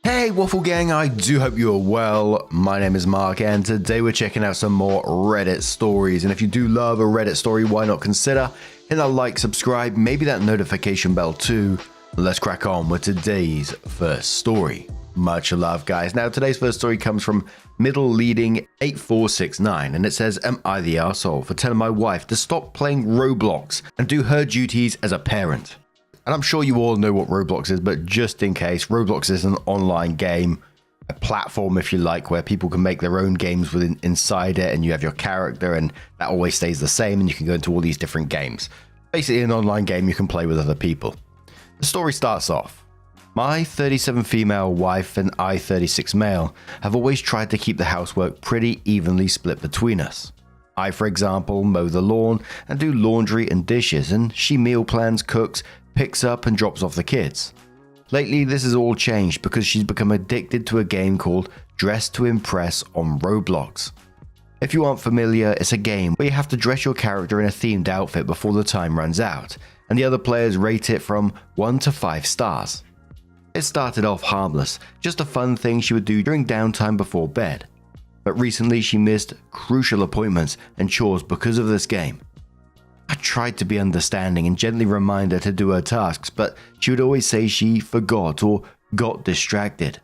Hey Waffle Gang, I do hope you are well. My name is Mark and today we're checking out some more Reddit stories. And if you do love a Reddit story, why not consider hitting that like, subscribe, maybe that notification bell too. Let's crack on with today's first story. Much love, guys. Now today's first story comes from middle leading 8469 and it says, am I the arsehole for telling my wife to stop playing Roblox and do her duties as a parent? And I'm sure you all know what Roblox is, but just in case, Roblox is an online game, a platform, if you like, where people can make their own games inside it, and you have your character, and that always stays the same, and you can go into all these different games. Basically, an online game you can play with other people. The story starts off. My 37 female wife and I 36 male have always tried to keep the housework pretty evenly split between us. I, for example, mow the lawn and do laundry and dishes, and she meal plans, cooks, picks up and drops off the kids. Lately, this has all changed because she's become addicted to a game called Dress to Impress on Roblox. If you aren't familiar, it's a game where you have to dress your character in a themed outfit before the time runs out, and the other players rate it from 1 to 5 stars. It started off harmless, just a fun thing she would do during downtime before bed. But recently she missed crucial appointments and chores because of this game. I tried to be understanding and gently remind her to do her tasks, but she would always say she forgot or got distracted.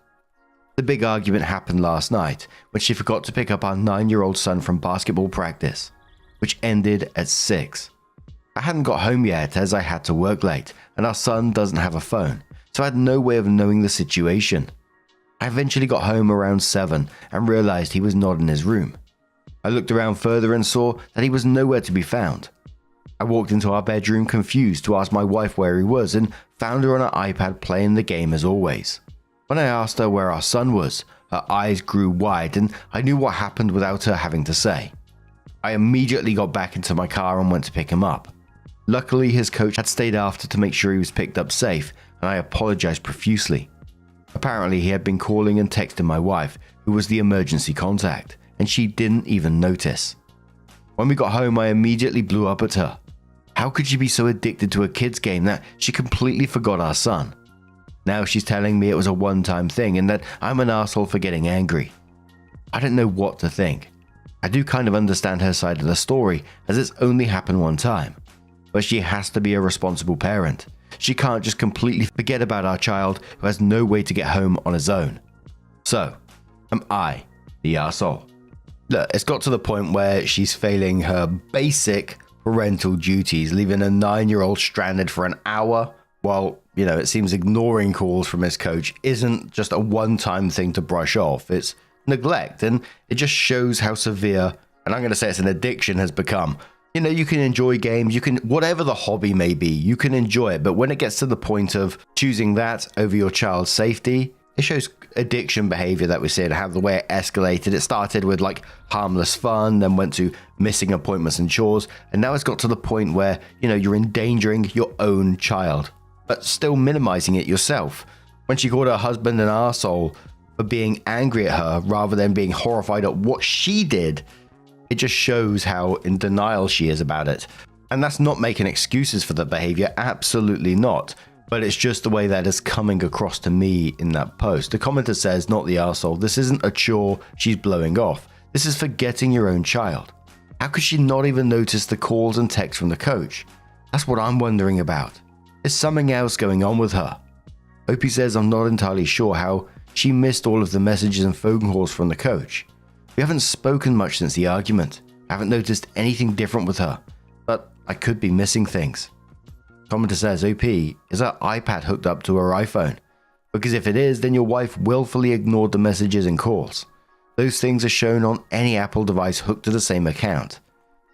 The big argument happened last night when she forgot to pick up our 9-year-old son from basketball practice, which ended at 6. I hadn't got home yet as I had to work late, and our son doesn't have a phone, so I had no way of knowing the situation. I eventually got home around 7 and realized he was not in his room. I looked around further and saw that he was nowhere to be found. I walked into our bedroom confused to ask my wife where he was and found her on her iPad playing the game as always. When I asked her where our son was, her eyes grew wide and I knew what happened without her having to say. I immediately got back into my car and went to pick him up. Luckily, his coach had stayed after to make sure he was picked up safe, and I apologized profusely. Apparently, he had been calling and texting my wife, who was the emergency contact, and she didn't even notice. When we got home, I immediately blew up at her. How could she be so addicted to a kid's game that she completely forgot our son? Now she's telling me it was a one-time thing and that I'm an asshole for getting angry. I don't know what to think. I do kind of understand her side of the story as it's only happened one time. But she has to be a responsible parent. She can't just completely forget about our child who has no way to get home on his own. So, am I the arsehole? Look, it's got to the point where she's failing her basic parental duties, leaving a 9-year-old stranded for an hour while, it seems ignoring calls from his coach isn't just a one-time thing to brush off. It's neglect, and it just shows how severe, and I'm going to say it's an addiction, has become. You can enjoy games, you can, whatever the hobby may be, you can enjoy it, but when it gets to the point of choosing that over your child's safety, it shows addiction behavior that we see and how the way it escalated. It started with like harmless fun, then went to missing appointments and chores, and now it's got to the point where, you're endangering your own child, but still minimizing it yourself. When she called her husband an arsehole for being angry at her rather than being horrified at what she did, it just shows how in denial she is about it. And that's not making excuses for the behavior, absolutely not. But it's just the way that is coming across to me in that post. The commenter says, not the arsehole, this isn't a chore she's blowing off. This is forgetting your own child. How could she not even notice the calls and texts from the coach? That's what I'm wondering about. Is something else going on with her? Opie says, I'm not entirely sure how she missed all of the messages and phone calls from the coach. We haven't spoken much since the argument. I haven't noticed anything different with her, but I could be missing things. Commenter says, OP, is her iPad hooked up to her iPhone? Because if it is, then your wife willfully ignored the messages and calls. Those things are shown on any Apple device hooked to the same account.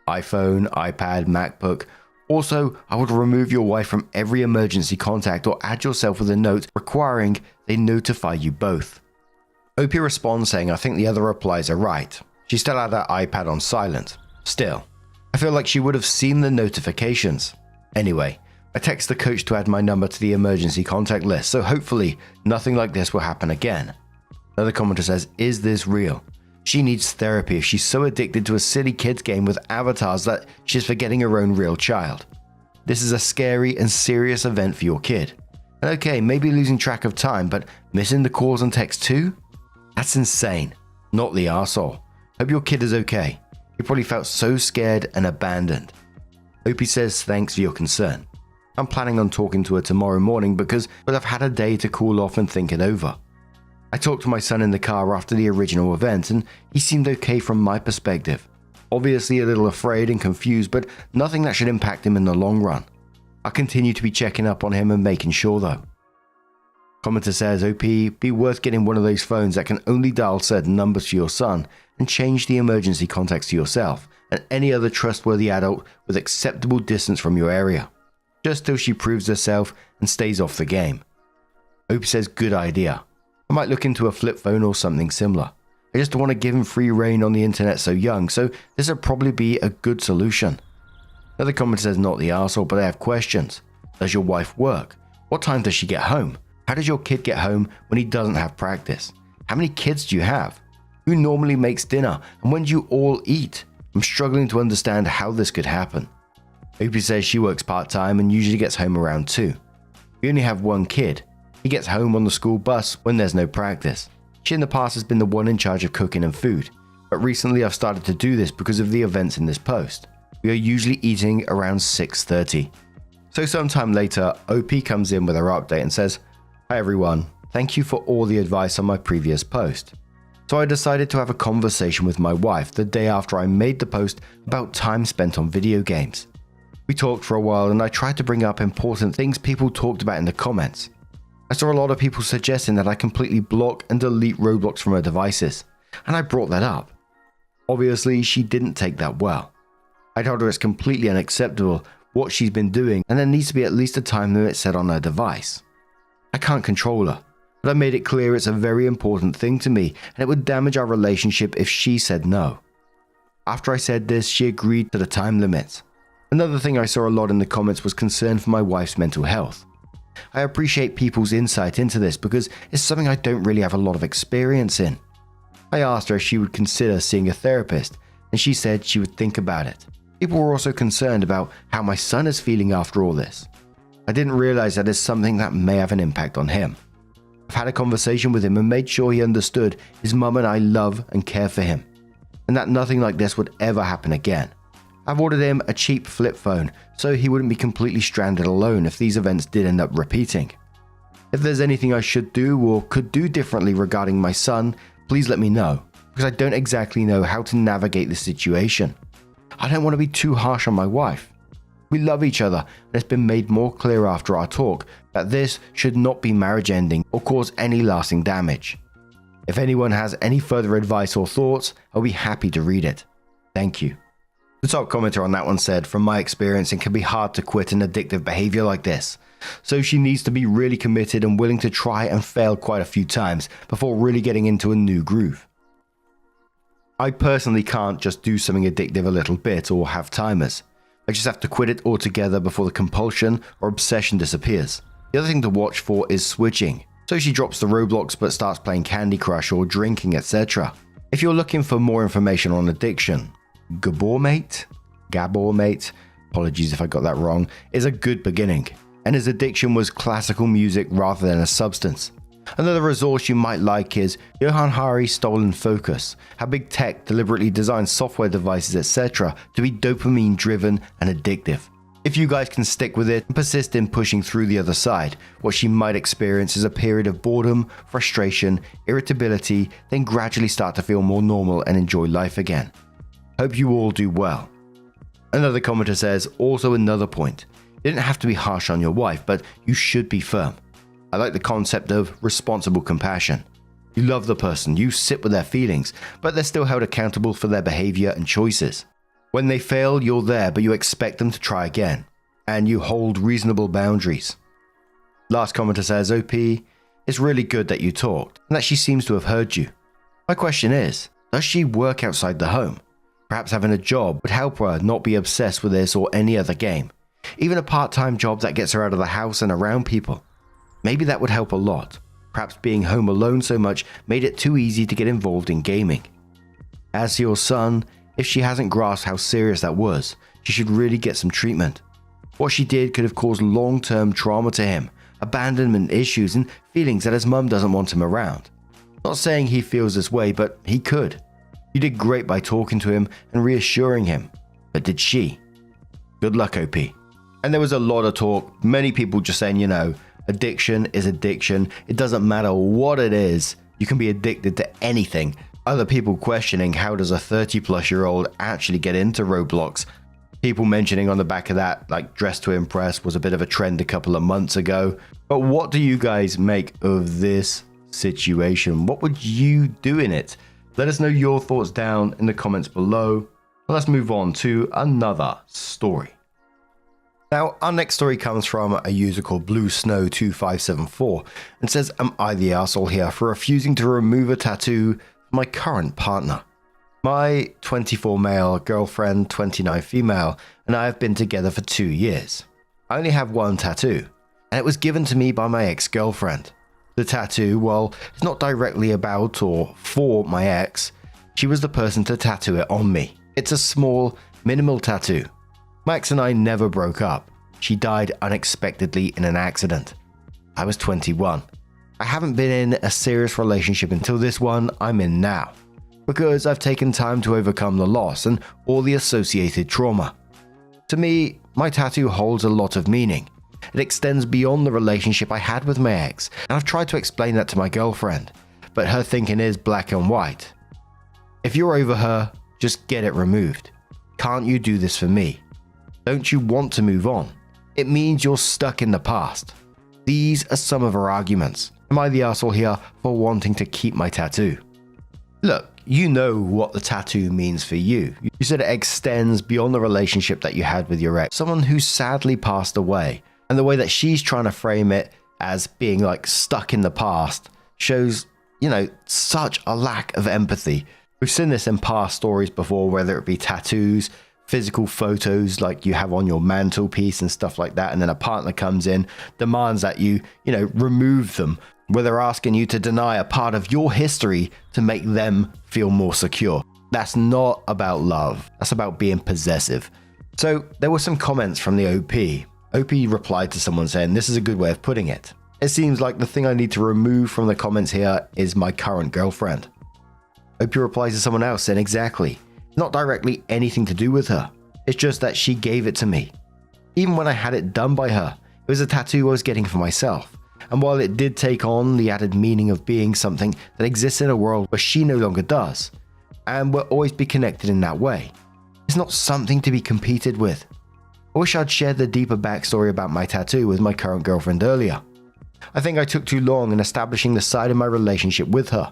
iPhone, iPad, MacBook. Also, I would remove your wife from every emergency contact or add yourself with a note requiring they notify you both. OP responds saying, I think the other replies are right. She still had her iPad on silent. Still, I feel like she would have seen the notifications. Anyway, I text the coach to add my number to the emergency contact list, so hopefully nothing like this will happen again. Another commenter says, is this real? She needs therapy if she's so addicted to a silly kids game with avatars that she's forgetting her own real child. This is a scary and serious event for your kid. And okay, maybe losing track of time, but missing the calls and texts too? That's insane. Not the arsehole. Hope your kid is okay. He probably felt so scared and abandoned. Opie says thanks for your concern. I'm planning on talking to her tomorrow morning because I've had a day to cool off and think it over. I talked to my son in the car after the original event and he seemed okay from my perspective. Obviously a little afraid and confused, but nothing that should impact him in the long run. I'll continue to be checking up on him and making sure though. Commenter says, OP, be worth getting one of those phones that can only dial certain numbers for your son and change the emergency contacts to yourself and any other trustworthy adult with acceptable distance from your area, just till she proves herself and stays off the game. OP says, good idea. I might look into a flip phone or something similar. I just don't want to give him free reign on the internet so young, so this would probably be a good solution. Another commenter says, not the arsehole, but I have questions. Does your wife work? What time does she get home? How does your kid get home when he doesn't have practice? How many kids do you have? Who normally makes dinner? And when do you all eat? I'm struggling to understand how this could happen. Opie says she works part-time and usually gets home around 2. We only have one kid. He gets home on the school bus when there's no practice. She in the past has been the one in charge of cooking and food, but recently I've started to do this because of the events in this post. We are usually eating around 6:30. So sometime later, OP comes in with her update and says, hi everyone, thank you for all the advice on my previous post. So I decided to have a conversation with my wife the day after I made the post about time spent on video games. We talked for a while and I tried to bring up important things people talked about in the comments. I saw a lot of people suggesting that I completely block and delete Roblox from her devices, and I brought that up. Obviously, she didn't take that well. I told her it's completely unacceptable what she's been doing and there needs to be at least a time limit set on her device. I can't control her, but I made it clear it's a very important thing to me and it would damage our relationship if she said no. After I said this, she agreed to the time limit. Another thing I saw a lot in the comments was concern for my wife's mental health. I appreciate people's insight into this because it's something I don't really have a lot of experience in. I asked her if she would consider seeing a therapist, and she said she would think about it. People were also concerned about how my son is feeling after all this. I didn't realize that it's something that may have an impact on him. I've had a conversation with him and made sure he understood his mum and I love and care for him, and that nothing like this would ever happen again. I've ordered him a cheap flip phone so he wouldn't be completely stranded alone if these events did end up repeating. If there's anything I should do or could do differently regarding my son, please let me know, because I don't exactly know how to navigate this situation. I don't want to be too harsh on my wife. We love each other and it's been made more clear after our talk that this should not be marriage ending or cause any lasting damage. If anyone has any further advice or thoughts, I'll be happy to read it. Thank you. The top commenter on that one said, from my experience, it can be hard to quit an addictive behavior like this. So she needs to be really committed and willing to try and fail quite a few times before really getting into a new groove. I personally can't just do something addictive a little bit or have timers. I just have to quit it altogether before the compulsion or obsession disappears. The other thing to watch for is switching. So she drops the Roblox but starts playing Candy Crush or drinking, etc. If you're looking for more information on addiction, Gabormate, apologies if I got that wrong, is a good beginning, and his addiction was classical music rather than a substance. Another resource you might like is Johann Hari's Stolen Focus, how big tech deliberately designs software devices etc. to be dopamine driven and addictive. If you guys can stick with it and persist in pushing through the other side, what she might experience is a period of boredom, frustration, irritability, then gradually start to feel more normal and enjoy life again. Hope you all do well. Another commenter says, also another point, you didn't have to be harsh on your wife, but you should be firm. I like the concept of responsible compassion. You love the person, you sit with their feelings, but they're still held accountable for their behavior and choices. When they fail, you're there, but you expect them to try again, and you hold reasonable boundaries. Last commenter says, OP, it's really good that you talked, and that she seems to have heard you. My question is, does she work outside the home? Perhaps having a job would help her not be obsessed with this or any other game. Even a part-time job that gets her out of the house and around people. Maybe that would help a lot. Perhaps being home alone so much made it too easy to get involved in gaming. As for your son, if she hasn't grasped how serious that was, she should really get some treatment. What she did could have caused long-term trauma to him, abandonment issues, and feelings that his mum doesn't want him around. Not saying he feels this way, but he could. You did great by talking to him and reassuring him. But did she? Good luck, OP. And there was a lot of talk, many people just saying, addiction is addiction. It doesn't matter what it is. You can be addicted to anything. Other people questioning how does a 30-plus-year-old actually get into Roblox. People mentioning on the back of that, like Dress to Impress was a bit of a trend a couple of months ago. But what do you guys make of this situation? What would you do in it? Let us know your thoughts down in the comments below. Well, let's move on to another story. Now, our next story comes from a user called BlueSnow2574 and says, am I the arsehole here for refusing to remove a tattoo for my current partner? My 24 male girlfriend, 29 female, and I have been together for 2 years. I only have one tattoo, and it was given to me by my ex-girlfriend. The tattoo, while it's not directly about or for my ex, she was the person to tattoo it on me. It's a small, minimal tattoo. My ex and I never broke up. She died unexpectedly in an accident. I was 21. I haven't been in a serious relationship until this one I'm in now, because I've taken time to overcome the loss and all the associated trauma. To me, my tattoo holds a lot of meaning. It extends beyond the relationship I had with my ex, and I've tried to explain that to my girlfriend, but her thinking is black and white. If you're over her, just get it removed. Can't you do this for me? Don't you want to move on? It means you're stuck in the past. These are some of her arguments. Am I the arsehole here for wanting to keep my tattoo? Look, you know what the tattoo means for you. You said it extends beyond the relationship that you had with your ex, someone who sadly passed away. And the way that she's trying to frame it as being like stuck in the past shows, such a lack of empathy. We've seen this in past stories before, whether it be tattoos, physical photos like you have on your mantelpiece and stuff like that. And then a partner comes in, demands that you remove them, where they're asking you to deny a part of your history to make them feel more secure. That's not about love. That's about being possessive. So there were some comments from the OP. OP replied to someone saying, this is a good way of putting it. It seems like the thing I need to remove from the comments here is my current girlfriend. OP replies to someone else saying, exactly. Not directly anything to do with her. It's just that she gave it to me. Even when I had it done by her, it was a tattoo I was getting for myself. And while it did take on the added meaning of being something that exists in a world where she no longer does, and will always be connected in that way, it's not something to be competed with. I wish I'd shared the deeper backstory about my tattoo with my current girlfriend earlier. I think I took too long in establishing the side of my relationship with her,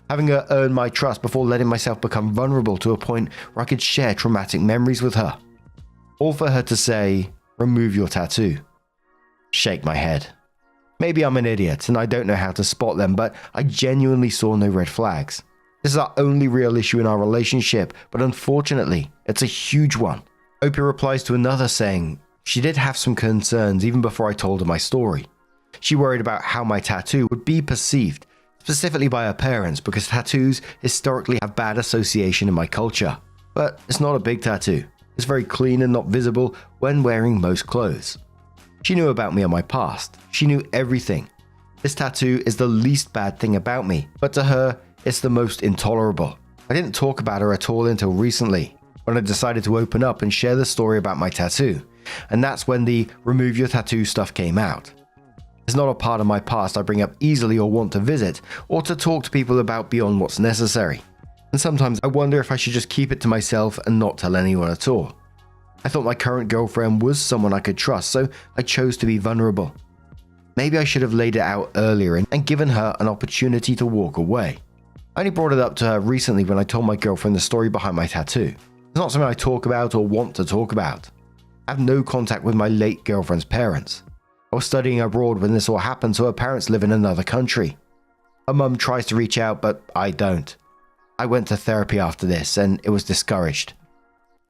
having her earn my trust before letting myself become vulnerable to a point where I could share traumatic memories with her. All for her to say, remove your tattoo. Shake my head. Maybe I'm an idiot and I don't know how to spot them, but I genuinely saw no red flags. This is our only real issue in our relationship, but unfortunately, it's a huge one. Opie replies to another saying, she did have some concerns even before I told her my story. She worried about how my tattoo would be perceived, specifically by her parents, because tattoos historically have bad association in my culture. But it's not a big tattoo. It's very clean and not visible when wearing most clothes. She knew about me and my past. She knew everything. This tattoo is the least bad thing about me, but to her, it's the most intolerable. I didn't talk about her at all until recently, when I decided to open up and share the story about my tattoo. And that's when the remove your tattoo stuff came out. It's not a part of my past I bring up easily or want to visit, or to talk to people about beyond what's necessary. And sometimes I wonder if I should just keep it to myself and not tell anyone at all. I thought my current girlfriend was someone I could trust, so I chose to be vulnerable. Maybe I should have laid it out earlier and given her an opportunity to walk away. I only brought it up to her recently when I told my girlfriend the story behind my tattoo. It's not something I talk about or want to talk about. I have no contact with my late girlfriend's parents. I was studying abroad when this all happened, so her parents live in another country. Her mum tries to reach out, but I don't. I went to therapy after this, and it was discouraged.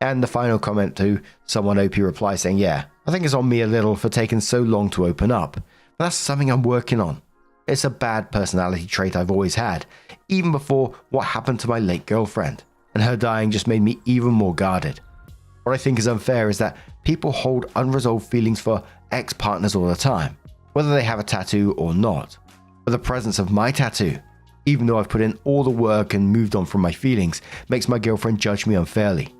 And the final comment to someone OP replies saying, yeah, I think it's on me a little for taking so long to open up, but that's something I'm working on. It's a bad personality trait I've always had, even before what happened to my late girlfriend, and her dying just made me even more guarded. What I think is unfair is that people hold unresolved feelings for ex-partners all the time. whether they have a tattoo or not. But the presence of my tattoo, even though I've put in all the work and moved on from my feelings, makes my girlfriend judge me unfairly.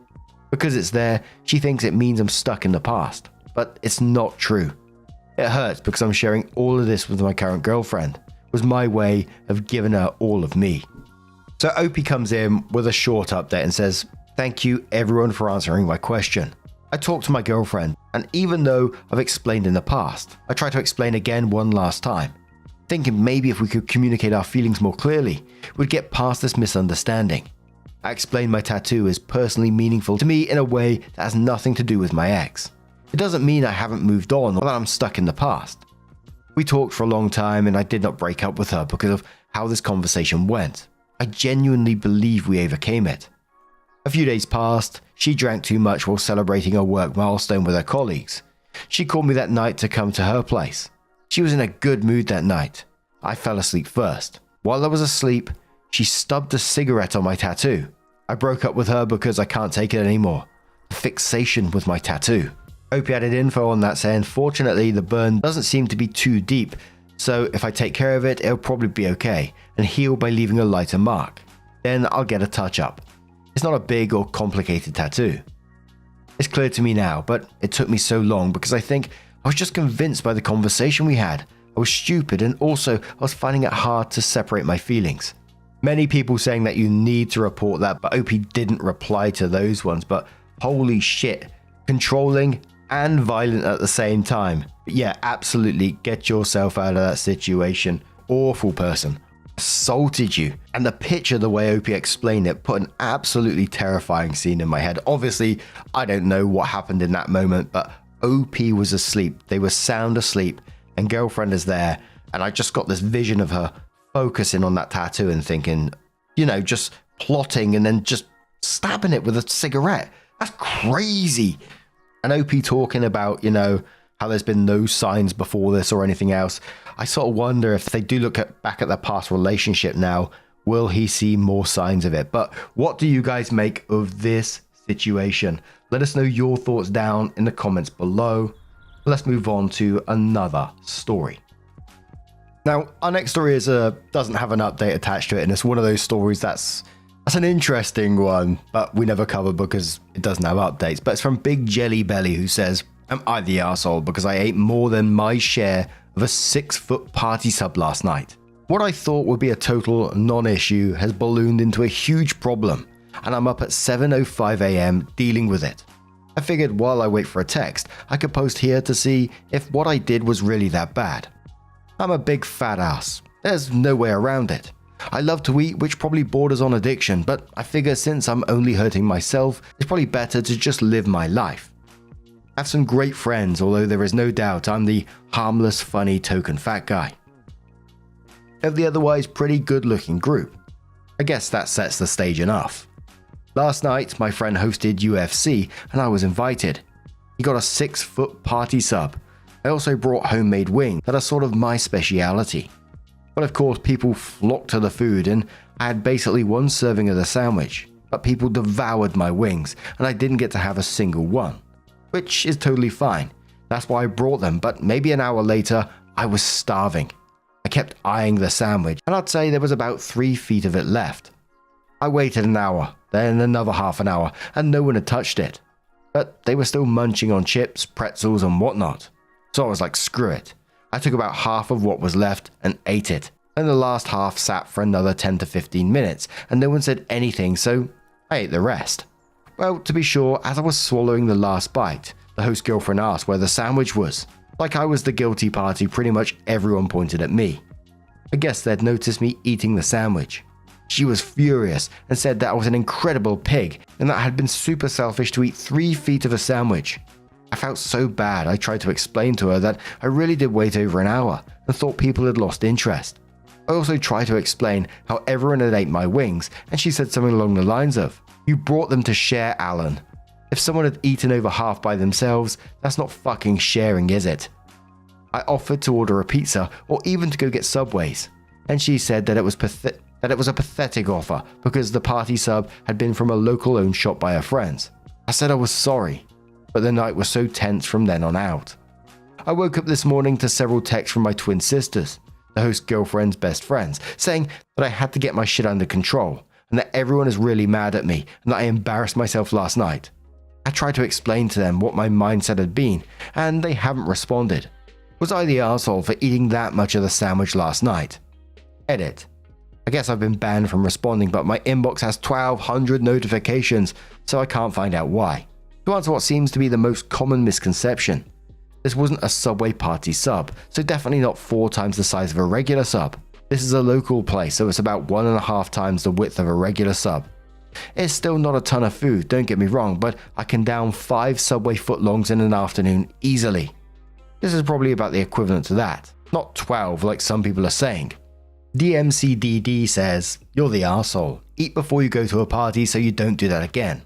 Because it's there, she thinks it means I'm stuck in the past. But it's not true. It hurts because I'm sharing all of this with my current girlfriend. It was my way of giving her all of me. So Opie comes in with a short update and says, "Thank you everyone for answering my question. I talked to my girlfriend, and even though I've explained in the past, I try to explain again one last time, thinking maybe if we could communicate our feelings more clearly, we'd get past this misunderstanding. I explained my tattoo is personally meaningful to me in a way that has nothing to do with my ex. It doesn't mean I haven't moved on or that I'm stuck in the past. We talked for a long time and I did not break up with her because of how this conversation went. I genuinely believe we overcame it. A few days passed. She drank too much while celebrating a work milestone with her colleagues. She called me that night to come to her place. She was in a good mood that night. I fell asleep first. While I was asleep, she stubbed a cigarette on my tattoo. I broke up with her because I can't take it anymore. The fixation with my tattoo. Opie added info on that saying, fortunately the burn doesn't seem to be too deep, so if I take care of it, it'll probably be okay and heal by leaving a lighter mark. Then I'll get a touch up. It's not a big or complicated tattoo. It's clear to me now, but it took me so long because I think I was just convinced by the conversation we had. I was stupid and also I was finding it hard to separate my feelings. Many people saying that you need to report that, but Opie didn't reply to those ones, but holy shit, controlling and violent at the same time. But yeah, absolutely get yourself out of that situation. Awful person. Assaulted you. And the picture, the way Opie explained it, put an absolutely terrifying scene in my head. Obviously, I don't know what happened in that moment, but OP was asleep. They were sound asleep and girlfriend is there. And I just got this vision of her focusing on that tattoo and thinking, you know, just plotting and then just stabbing it with a cigarette. That's crazy. And OP talking about, you know, how there's been no signs before this or anything else. I sort of wonder if they do look back at their past relationship now, will he see more signs of it? But what do you guys make of this situation? Let us know your thoughts down in the comments below. Let's move on to another story. Now, our next story doesn't have an update attached to it, and it's one of those stories that's an interesting one, but we never cover because it doesn't have updates. But it's from bigjellybelli, who says, "Am I the arsehole because I ate more than my share of a 6-foot party sub last night? What I thought would be a total non-issue has ballooned into a huge problem, and I'm up at 7:05 AM dealing with it. I figured while I wait for a text, I could post here to see if what I did was really that bad. I'm a big fat ass. There's no way around it. I love to eat, which probably borders on addiction, but I figure since I'm only hurting myself, it's probably better to just live my life. I have some great friends, although there is no doubt I'm the harmless, funny, token fat guy of the otherwise pretty good looking group. I guess that sets the stage enough. Last night, my friend hosted UFC and I was invited. He got a 6-foot party sub. I also brought homemade wings that are sort of my speciality. But of course, people flocked to the food and I had basically one serving of the sandwich, but people devoured my wings and I didn't get to have a single one, which is totally fine. That's why I brought them, but maybe an hour later, I was starving. I kept eyeing the sandwich and I'd say there was about 3 feet of it left. I waited an hour, then another half an hour, and no one had touched it. But they were still munching on chips, pretzels, and whatnot. So I was like, screw it. I took about half of what was left and ate it. And the last half sat for another 10 to 15 minutes, and no one said anything, so I ate the rest. Well, to be sure, as I was swallowing the last bite, the host girlfriend asked where the sandwich was. Like I was the guilty party, pretty much everyone pointed at me. I guess they'd noticed me eating the sandwich. She was furious and said that I was an incredible pig and that I had been super selfish to eat 3 feet of a sandwich. I felt so bad I tried to explain to her that I really did wait over an hour and thought people had lost interest. I also tried to explain how everyone had ate my wings and she said something along the lines of, "You brought them to share, Alan. If someone had eaten over half by themselves, that's not fucking sharing, is it?" I offered to order a pizza or even to go get Subways, and she said that it was a pathetic offer because the party sub had been from a local owned shop by her friends. I said I was sorry, but the night was so tense from then on out. I woke up this morning to several texts from my twin sisters, the host's girlfriend's best friends, saying that I had to get my shit under control and that everyone is really mad at me and that I embarrassed myself last night. I tried to explain to them what my mindset had been and they haven't responded. Was I the arsehole for eating that much of the sandwich last night? Edit. I guess I've been banned from responding, but my inbox has 1,200 notifications, so I can't find out why. To answer what seems to be the most common misconception, this wasn't a Subway party sub, so definitely not 4 times the size of a regular sub. This is a local place, so it's about 1.5 times the width of a regular sub. It's still not a ton of food, don't get me wrong, but I can down 5 Subway footlongs in an afternoon easily. This is probably about the equivalent to that, not 12 like some people are saying. DMCDD says, "You're the arsehole. Eat before you go to a party so you don't do that again."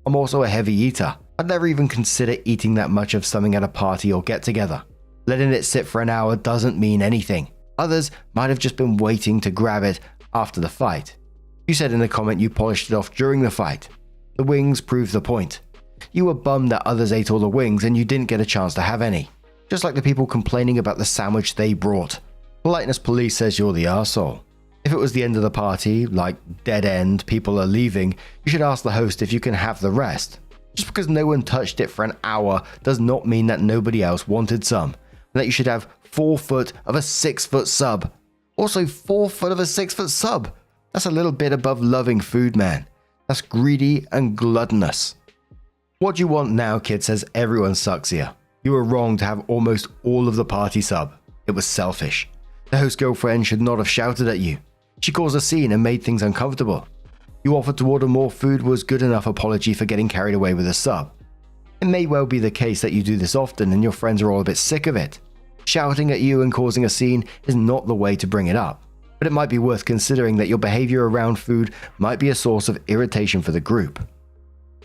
I'm also a heavy eater. I'd never even consider eating that much of something at a party or get together. Letting it sit for an hour doesn't mean anything. Others might have just been waiting to grab it after the fight. You said in the comment you polished it off during the fight. The wings prove the point. You were bummed that others ate all the wings and you didn't get a chance to have any. Just like the people complaining about the sandwich they brought. Politeness police says you're the arsehole. If it was the end of the party, like dead end, people are leaving, you should ask the host if you can have the rest. Just because no one touched it for an hour does not mean that nobody else wanted some, and that you should have 4 foot of a 6 foot sub. Also 4 foot of a 6 foot sub. That's a little bit above loving food, man. That's greedy and gluttonous. What do you want now, kid, says everyone sucks here. You were wrong to have almost all of the party sub. It was selfish. The host girlfriend should not have shouted at you. She caused a scene and made things uncomfortable. You offered to order more food was good enough apology for getting carried away with a sub. It may well be the case that you do this often and your friends are all a bit sick of it. Shouting at you and causing a scene is not the way to bring it up, but it might be worth considering that your behavior around food might be a source of irritation for the group.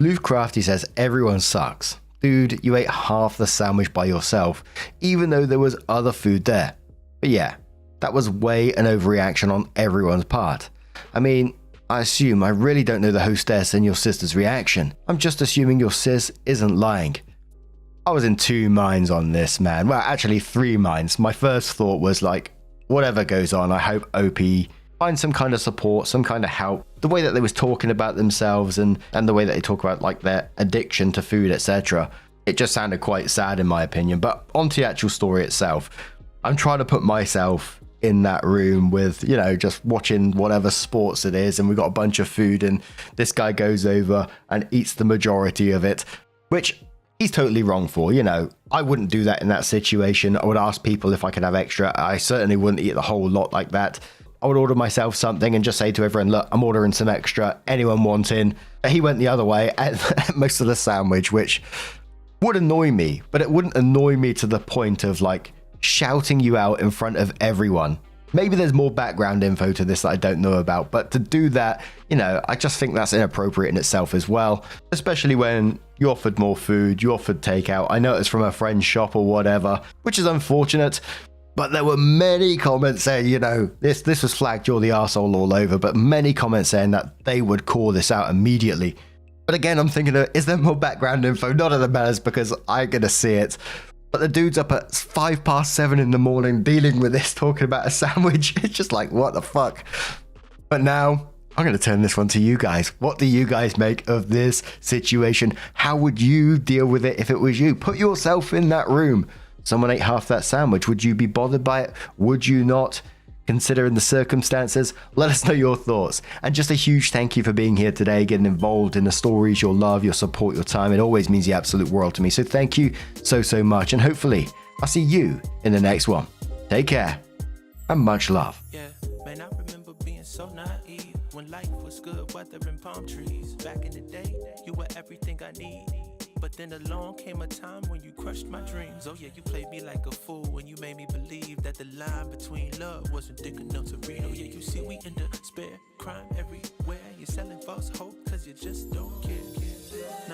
Luke Crafty says everyone sucks. Dude, you ate half the sandwich by yourself, even though there was other food there. But yeah, that was way an overreaction on everyone's part. I mean, I really don't know the hostess and your sister's reaction. I'm just assuming your sis isn't lying. I was in 2 minds on this, man. Well, actually 3 minds. My first thought was like, whatever goes on, I hope OP finds some kind of support, some kind of help. The way that they was talking about themselves and the way that they talk about like their addiction to food, etc. It just sounded quite sad in my opinion. But onto the actual story itself, I'm trying to put myself in that room with, you know, just watching whatever sports it is, and we got a bunch of food and this guy goes over and eats the majority of it, which he's totally wrong for. You know, I wouldn't do that in that situation. I would ask people if I could have extra. I certainly wouldn't eat the whole lot like that. I would order myself something and just say to everyone, look, I'm ordering some extra, anyone wanting? He went the other way at most of the sandwich, which would annoy me, but it wouldn't annoy me to the point of like shouting you out in front of everyone. Maybe there's more background info to this that I don't know about, but to do that, you know, I just think that's inappropriate in itself as well, especially when you offered more food, you offered takeout. I know it's from a friend's shop or whatever, which is unfortunate, but there were many comments saying, you know, this was flagged, you're the arsehole all over, but many comments saying that they would call this out immediately. But again, I'm thinking, is there more background info? None of the matters because I'm going to see it. But the dude's up at 7:05 in the morning dealing with this, talking about a sandwich. It's just like, what the fuck? But now, I'm going to turn this one to you guys. What do you guys make of this situation? How would you deal with it if it was you? Put yourself in that room. Someone ate half that sandwich. Would you be bothered by it? Would you not? Considering the circumstances, let us know your thoughts. And just a huge thank you for being here today, getting involved in the stories, your love, your support, your time. It always means the absolute world to me. So thank you so much. And hopefully I'll see you in the next one. Take care and much love. Yeah, man, I remember being so naive when life was good, weather and palm trees. Back in the day, you were everything I need. But then along came a time when you crushed my dreams. Oh yeah, you played me like a fool when you made me believe that the line between love wasn't thick enough to read. Oh yeah, you see we in despair, crime everywhere. You're selling false hope cause you just don't care.